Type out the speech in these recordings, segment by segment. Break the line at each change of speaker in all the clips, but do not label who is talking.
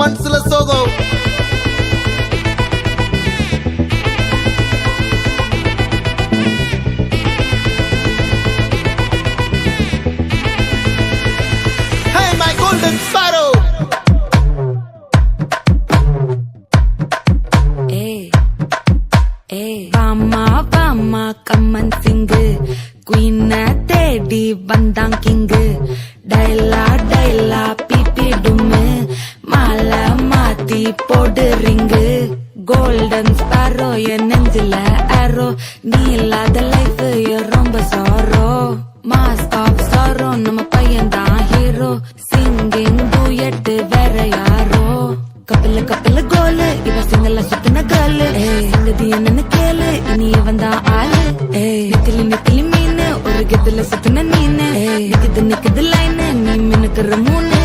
மனசுல சோகம். Hey my golden sparrow.
வாமா கம்மன் சிங்கு குயின தேடி வந்தான் கிங்கு டைலா பிபிடுமு மாலை மாத்தி போடு ரிங்கு கோல்டன் ஸ்பாரோ என் நெஞ்சில ஆரோ நீ இல்லாத லைஃப் ரொம்ப சாரோ மாஸ்க் ஆஃப் சாரோ நம்ம பையன் தான் ஹீரோ சிங்கிங் டூயட் வேற யாரோ கப்பில கோலு இவ சிங்கல சுத்தின கேளு சங்கதி என்னன்னு கேளு இனி வந்தா ஆளு நிக்கலி மீனு ஒரு கெத்துல சுத்தின நீனு நிக்குது லைனு நீ மினுக்குற மூணு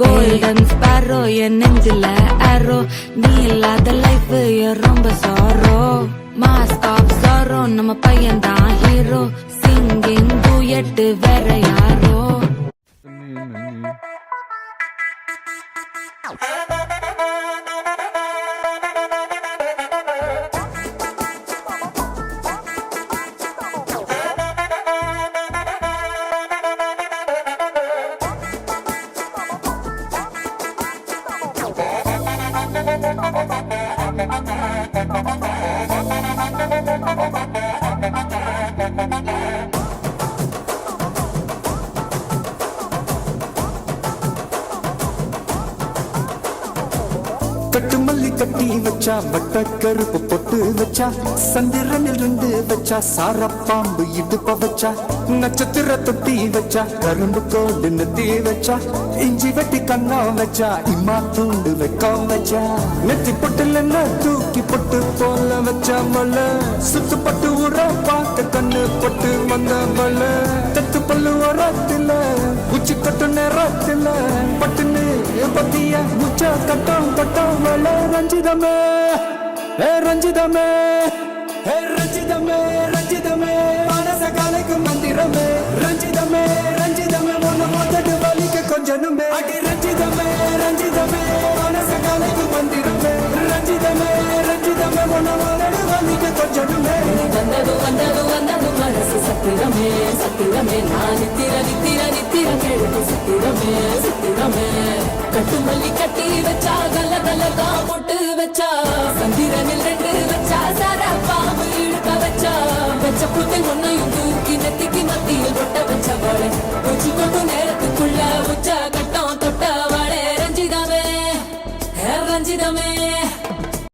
கோல்டன் ஸ்பாரோ என் நெஞ்சில ஆரோ நீ இல்லாத லைஃப் ரொம்ப சாரோ மாஸ்க் ஆஃப் சாரோ நம்ம பையன் தான் ஹீரோ சிங்கிங் டூயட் வேற யாரோ
கட்டு மல்லி கட்டி வச்சா வட்ட கருப்பு பொட்டு வச்சா சந்திரனில் இருந்து வச்சா சார பாம்பு இடுப்ப வச்சா நட்சத்திர தொட்டி வச்சா கரும்பு கோடு நெத்தி வச்சா இஞ்சி வெட்டி கண்ணா வச்சா இம்மா தூண்டு வைக்கம் வச்சா நெத்தி பொட்டுல தூக்கி பொட்டு போல வச்சா மல சுத்து பட்டு உர பார்த்த கண்ணு பொட்டு வந்த மல தத்து பல்லு ஓரத்துல உச்சி கட்டு நேரத்துல பட்டுன்னு பத்திய முச்சா கட்டம் மல ரஞ்சிதமே ரஞ்சிதமே ரஞ்சிதமே மனச கலைக்கும் மந்திரமே ரஞ்சிதமே ஒன்னு மொத்தட்டு வலிக்க கொஞ்சனுமே அடி ரஞ்சிதமே மனச கலைக்கும் மந்திரமே ரஞ்சிதமே ஒன்னு மொத்தட்டு வலிக்க கொஞ்சனுமே
வந்தது மனசு சத்திரமே நான் நித்திர கேளுக்கு சத்திரமே கட்டு மல்லி கட்டி வச்சா கலகலகா பொட்டு வச்சா சந்திரனில் ரெண்டு வச்சா சார பாம்பு இழுக்க வச்சா வச்ச புத்தை ஒன்னையும் தூக்கி நெத்திக்கு மத்தியில் கொட்ட